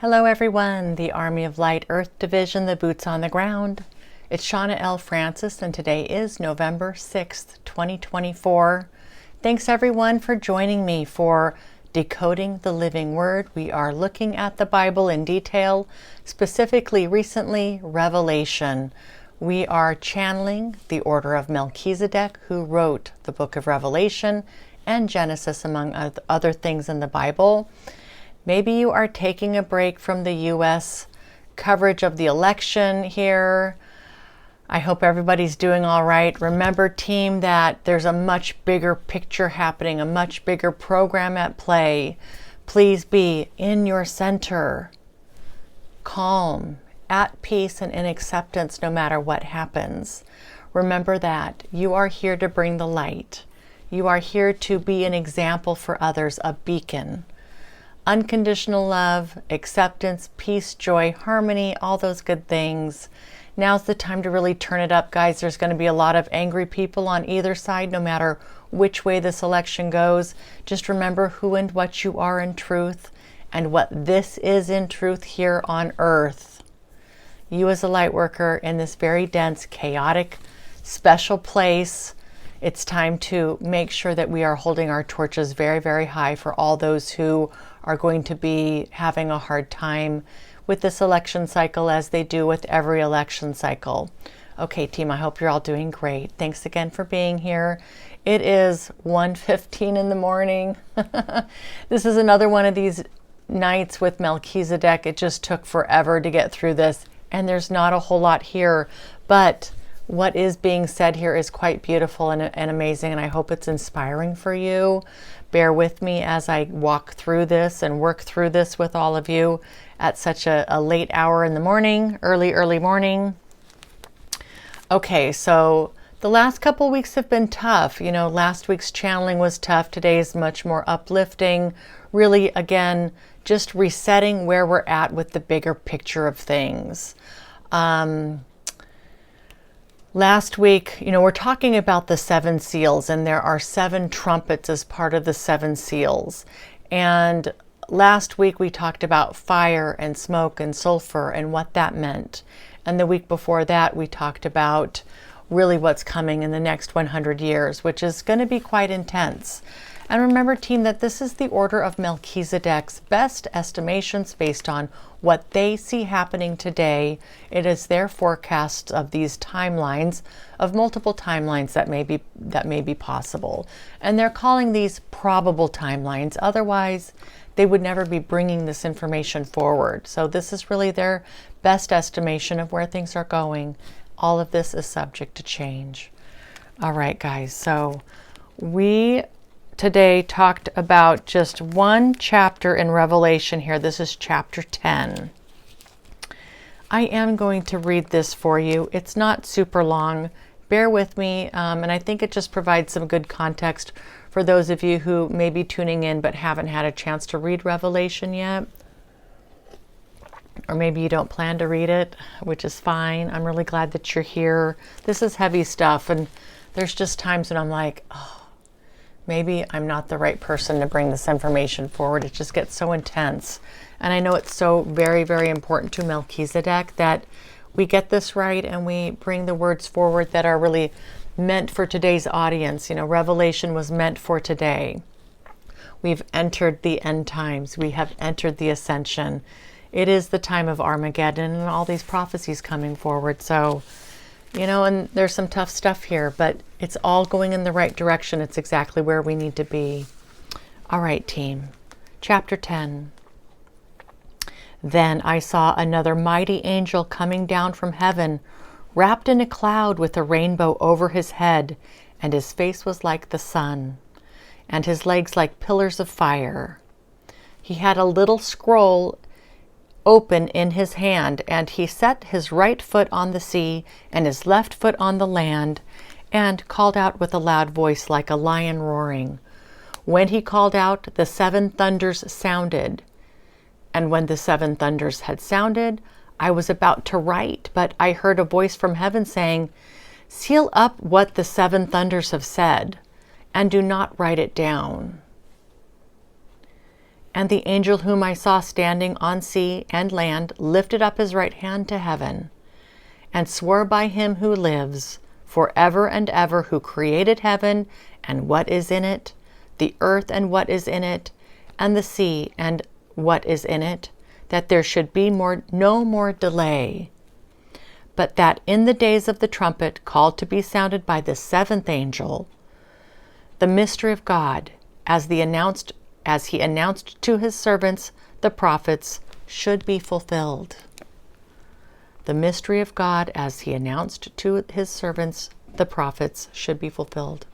Hello everyone, the Army of Light Earth Division, the boots on the ground. It's Shawna L. Francis and today is November 6th, 2024. Thanks everyone for joining me for Decoding the Living Word. We are looking at the Bible in detail, specifically recently Revelation. We are channeling the Order of Melchizedek, who wrote the book of Revelation and Genesis, among other things in the Bible. Maybe you are taking a break from the U.S. coverage of the election here. I hope everybody's doing all right. Remember, team, that there's a much bigger picture happening, a much bigger program at play. Please be in your center, calm, at peace, and in acceptance no matter what happens. Remember that you are here to bring the light. You are here to be an example for others, a beacon. Unconditional love, acceptance, peace, joy, harmony, all those good things. Now's the time to really turn it up, guys. There's going to be a lot of angry people on either side, no matter which way this election goes. Just remember who and what you are in truth and what this is in truth here on earth. You as a light worker in this very dense, chaotic, special place, it's time to make sure that we are holding our torches very, very high for all those who are going to be having a hard time with this election cycle, as they do with every election cycle. Okay, team, I hope you're all doing great. Thanks again for being here. It is 1:15 in the morning. This is another one of these nights with Melchizedek. It just took forever to get through this, and there's not a whole lot here, but what is being said here is quite beautiful and amazing, and I hope it's inspiring for you. Bear with me as I walk through this and work through this with all of you at such a late hour in the morning, early morning. Okay, so the last couple weeks have been tough. You know, last week's channeling was tough. Today is much more uplifting. Really, again, just resetting where we're at with the bigger picture of things. Last week, you know, we're talking about the 7 seals, and there are 7 trumpets as part of the 7 seals. And last week we talked about fire and smoke and sulfur and what that meant. And the week before that we talked about really what's coming in the next 100 years, which is going to be quite intense. And remember, team, that this is the Order of Melchizedek's best estimations based on what they see happening today. It is their forecasts of these timelines, of multiple timelines that may be possible. And they're calling these probable timelines. Otherwise, they would never be bringing this information forward. So this is really their best estimation of where things are going. All of this is subject to change. All right, guys. So we today talked about just one chapter in Revelation here. This is chapter 10. I am going to read this for you. It's not super long. Bear with me. And I think it just provides some good context for those of you who may be tuning in but haven't had a chance to read Revelation yet. Or maybe you don't plan to read it, which is fine. I'm really glad that you're here. This is heavy stuff. And there's just times when I'm like, oh, maybe I'm not the right person to bring this information forward. It just gets so intense. And I know it's so very, very important to Melchizedek that we get this right and we bring the words forward that are really meant for today's audience. You know, Revelation was meant for today. We've entered the end times. We have entered the ascension. It is the time of Armageddon and all these prophecies coming forward. So, you know, and there's some tough stuff here, but it's all going in the right direction. It's exactly where we need to be. All right, team. Chapter 10. Then I saw another mighty angel coming down from heaven, wrapped in a cloud with a rainbow over his head, and his face was like the sun, and his legs like pillars of fire. He had a little scroll open in his hand, and he set his right foot on the sea and his left foot on the land, and called out with a loud voice like a lion roaring. When he called out, the 7 thunders sounded. And when the 7 thunders had sounded, I was about to write, but I heard a voice from heaven saying, "Seal up what the 7 thunders have said, and do not write it down." And the angel whom I saw standing on sea and land lifted up his right hand to heaven, and swore by him who lives forever and ever, who created heaven and what is in it, the earth and what is in it, and the sea and what is in it, that there should be no more delay, but that in the days of the trumpet called to be sounded by the seventh angel, the mystery of God, as he announced to his servants, the prophets, should be fulfilled. The mystery of God, as he announced to his servants, the prophets, should be fulfilled.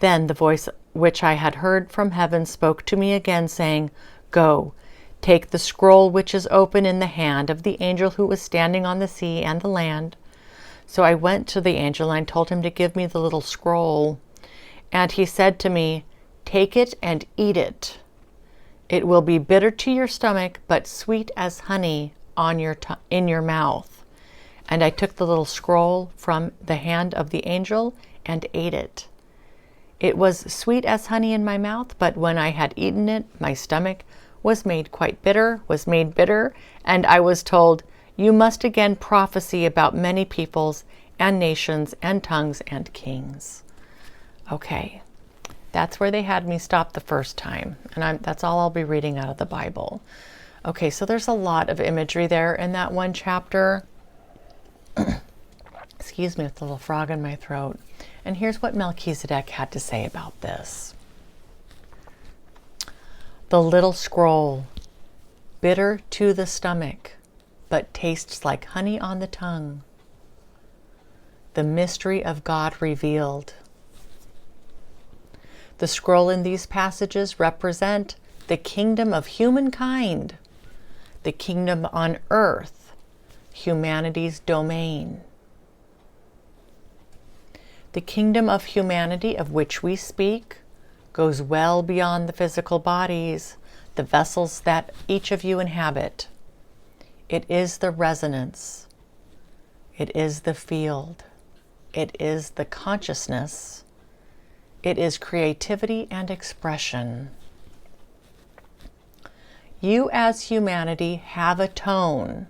Then the voice which I had heard from heaven spoke to me again, saying, Go, take the scroll which is open in the hand of the angel who was standing on the sea and the land. So I went to the angel and told him to give me the little scroll. And he said to me, Take it and eat it. It will be bitter to your stomach, but sweet as honey in your mouth. And I took the little scroll from the hand of the angel and ate it. It was sweet as honey in my mouth, but when I had eaten it, my stomach was made bitter, and I was told, You must again prophesy about many peoples and nations and tongues and kings. Okay, that's where they had me stop the first time, and that's all I'll be reading out of the Bible. Okay, so there's a lot of imagery there in that one chapter. Excuse me, with a little frog in my throat. And here's what Melchizedek had to say about this. The little scroll, bitter to the stomach, but tastes like honey on the tongue. The mystery of God revealed. The scroll in these passages represent the kingdom of humankind, the kingdom on earth, humanity's domain. The kingdom of humanity of which we speak goes well beyond the physical bodies, the vessels that each of you inhabit. It is the resonance. It is the field. It is the consciousness. It is creativity and expression. You as humanity have a tone,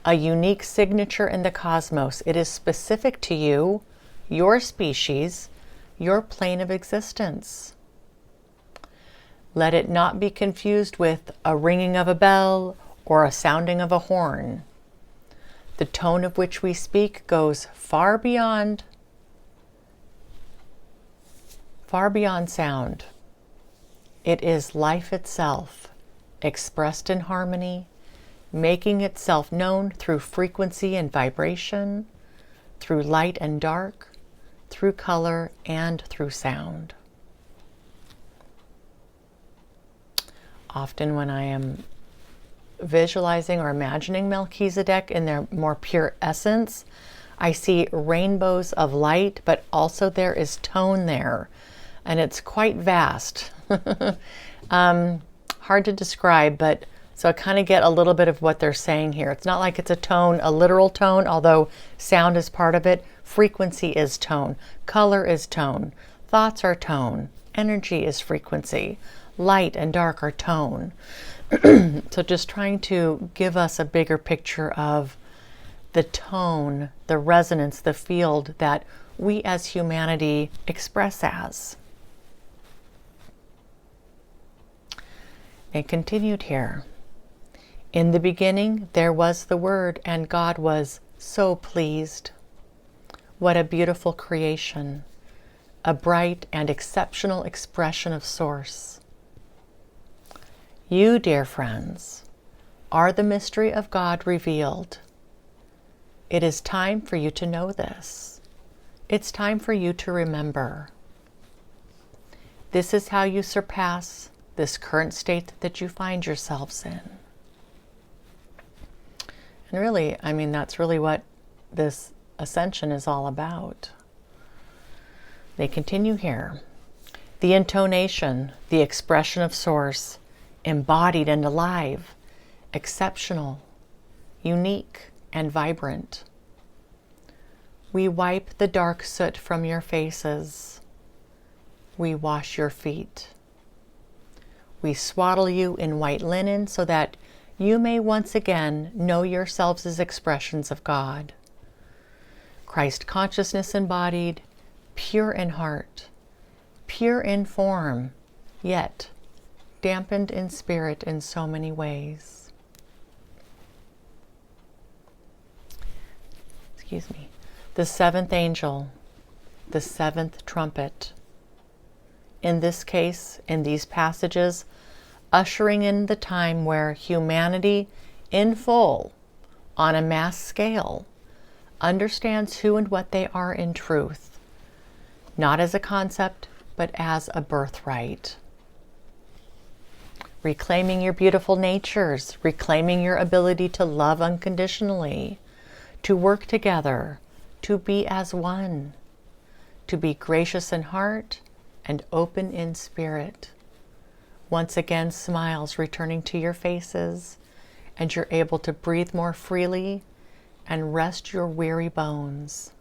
a unique signature in the cosmos. It is specific to you, your species, your plane of existence. Let it not be confused with a ringing of a bell or a sounding of a horn. The tone of which we speak goes far beyond sound. It is life itself, expressed in harmony, making itself known through frequency and vibration, through light and dark, through color, and through sound. Often when I am visualizing or imagining Melchizedek in their more pure essence, I see rainbows of light, but also there is tone there, and it's quite vast. Hard to describe, but so I kind of get a little bit of what they're saying here. It's not like it's a tone, a literal tone, although sound is part of it. Frequency is tone. Color is tone. Thoughts are tone. Energy is frequency. Light and dark are tone. So just trying to give us a bigger picture of the tone, the resonance, the field that we as humanity express as. It continued here. In the beginning there was the Word, and God was so pleased. What a beautiful creation, a bright and exceptional expression of Source. You, dear friends, are the mystery of God revealed. It is time for you to know this. It's time for you to remember. This is how you surpass this current state that you find yourselves in. And really, I mean, that's really what this ascension is all about. They continue here. The intonation, the expression of Source, embodied and alive, exceptional, unique, and vibrant. We wipe the dark soot from your faces. We wash your feet. We swaddle you in white linen so that you may once again know yourselves as expressions of God. Christ consciousness embodied, pure in heart, pure in form, yet dampened in spirit in so many ways. Excuse me. The seventh angel, the seventh trumpet. In this case, in these passages, ushering in the time where humanity in full, on a mass scale, understands who and what they are in truth, not as a concept, but as a birthright. Reclaiming your beautiful natures, reclaiming your ability to love unconditionally, to work together, to be as one, to be gracious in heart and open in spirit. Once again, smiles returning to your faces, and you're able to breathe more freely and rest your weary bones.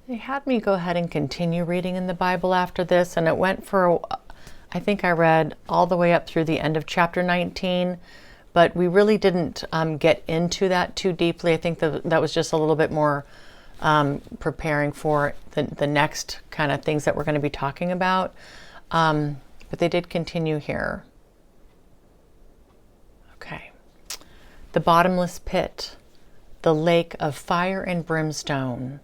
They had me go ahead and continue reading in the Bible after this, and it went for, I think I read all the way up through the end of chapter 19, but we really didn't get into that too deeply. I think that was just a little bit more preparing for the next kind of things that we're going to be talking about. But they did continue here. Okay. The bottomless pit, the lake of fire and brimstone.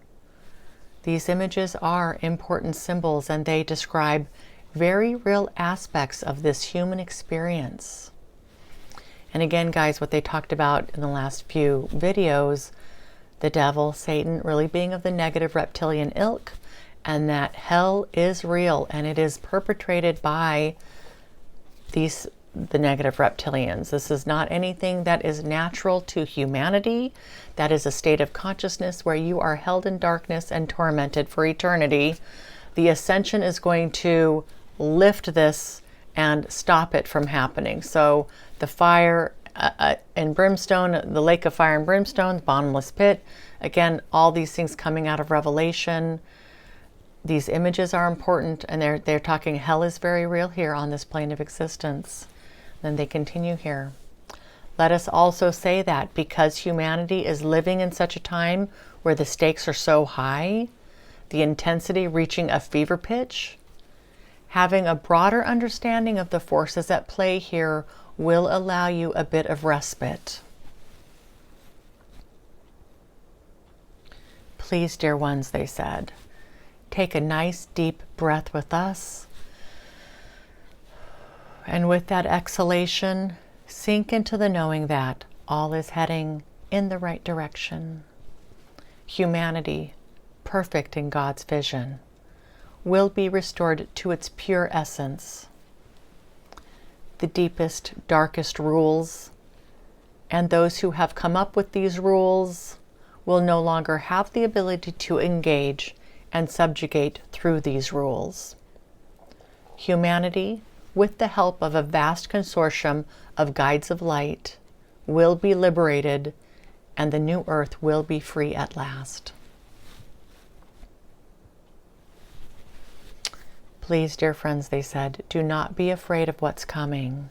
These images are important symbols, and they describe very real aspects of this human experience. And again, guys, what they talked about in the last few videos, the devil, Satan, really being of the negative reptilian ilk, and that hell is real and it is perpetrated by the negative reptilians. This is not anything that is natural to humanity. That is a state of consciousness where you are held in darkness and tormented for eternity. The ascension is going to lift this and stop it from happening. So the fire and brimstone, the lake of fire and brimstone, the bottomless pit, again, all these things coming out of Revelation. These images are important, and they're talking hell is very real here on this plane of existence. Then they continue here. Let us also say that because humanity is living in such a time where the stakes are so high, the intensity reaching a fever pitch, having a broader understanding of the forces at play here will allow you a bit of respite. Please, dear ones, they said, take a nice deep breath with us. And with that exhalation, sink into the knowing that all is heading in the right direction. Humanity, perfect in God's vision, will be restored to its pure essence. The deepest, darkest rules, and those who have come up with these rules will no longer have the ability to engage and subjugate through these rules. Humanity, with the help of a vast consortium of guides of light, will be liberated, and the new earth will be free at last. Please, dear friends, they said, do not be afraid of what's coming.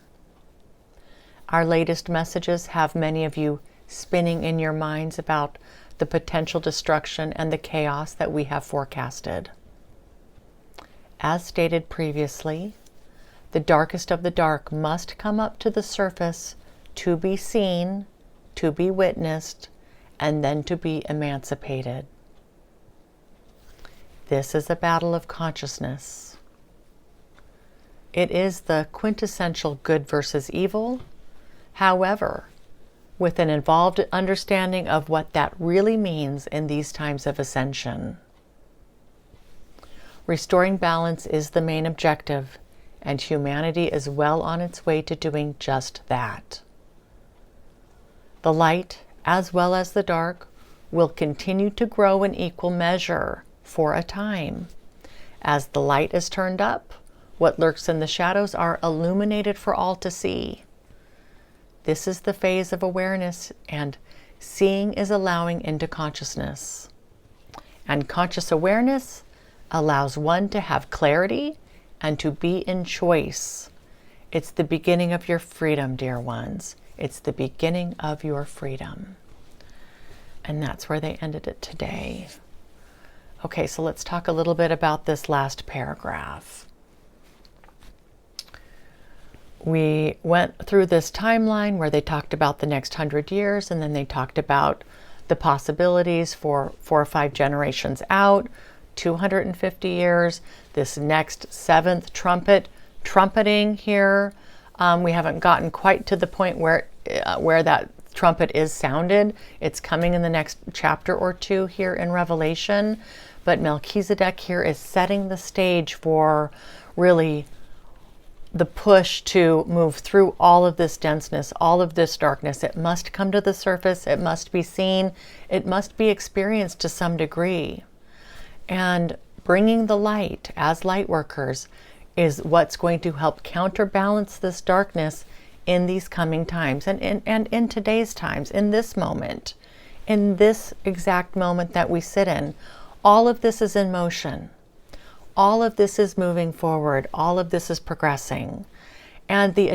Our latest messages have many of you spinning in your minds about the potential destruction and the chaos that we have forecasted. As stated previously, the darkest of the dark must come up to the surface to be seen, to be witnessed, and then to be emancipated. This is a battle of consciousness. It is the quintessential good versus evil. However, with an involved understanding of what that really means in these times of ascension. Restoring balance is the main objective, and humanity is well on its way to doing just that. The light, as well as the dark, will continue to grow in equal measure for a time. As the light is turned up, what lurks in the shadows are illuminated for all to see. This is the phase of awareness, and seeing is allowing into consciousness. And conscious awareness allows one to have clarity and to be in choice. It's the beginning of your freedom, dear ones. It's the beginning of your freedom. And that's where they ended it today. Okay, so let's talk a little bit about this last paragraph. We went through this timeline where they talked about the next 100 years, and then they talked about the possibilities for 4 or 5 generations out, 250 years, this next 7th trumpeting here. We haven't gotten quite to the point where that trumpet is sounded. It's coming in the next chapter or 2 here in Revelation. But Melchizedek here is setting the stage for really the push to move through all of this denseness, all of this darkness. It must come to the surface. It must be seen. It must be experienced to some degree. And bringing the light as light workers is what's going to help counterbalance this darkness in these coming times and in today's times, in this moment, in this exact moment that we sit in. All of this is in motion. All of this is moving forward. All of this is progressing. And the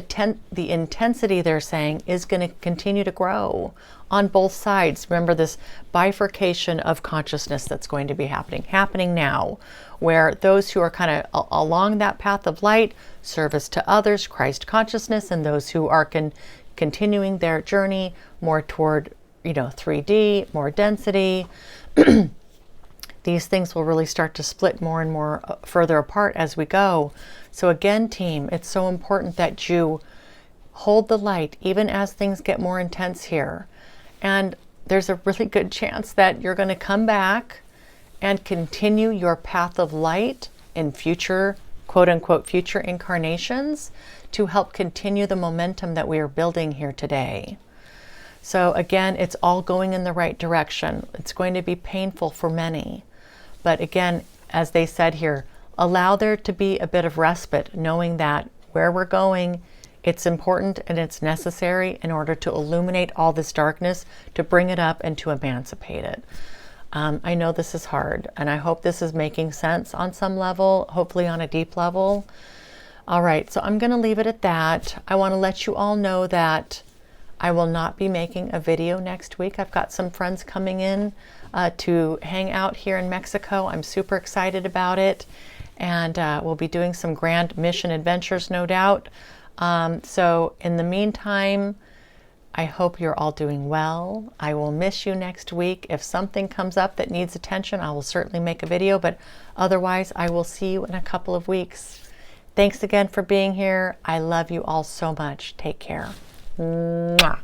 intensity, they're saying, is going to continue to grow on both sides. Remember this bifurcation of consciousness that's going to be happening now, where those who are kind of along that path of light, service to others, Christ consciousness, and those who are continuing their journey more toward 3D, more density, these things will really start to split more and more further apart as we go. So again, team, it's so important that you hold the light even as things get more intense here. And there's a really good chance that you're going to come back and continue your path of light in future, quote unquote, future incarnations to help continue the momentum that we are building here today. So again, it's all going in the right direction. It's going to be painful for many. But again, as they said here, allow there to be a bit of respite, knowing that where we're going, it's important and it's necessary in order to illuminate all this darkness, to bring it up and to emancipate it. I know this is hard, and I hope this is making sense on some level, hopefully on a deep level. All right, so I'm going to leave it at that. I want to let you all know that I will not be making a video next week. I've got some friends coming in to hang out here in Mexico. I'm super excited about it. And we'll be doing some grand mission adventures, no doubt. So in the meantime, I hope you're all doing well. I will miss you next week. If something comes up that needs attention, I will certainly make a video. But otherwise, I will see you in a couple of weeks. Thanks again for being here. I love you all so much. Take care. Mwah.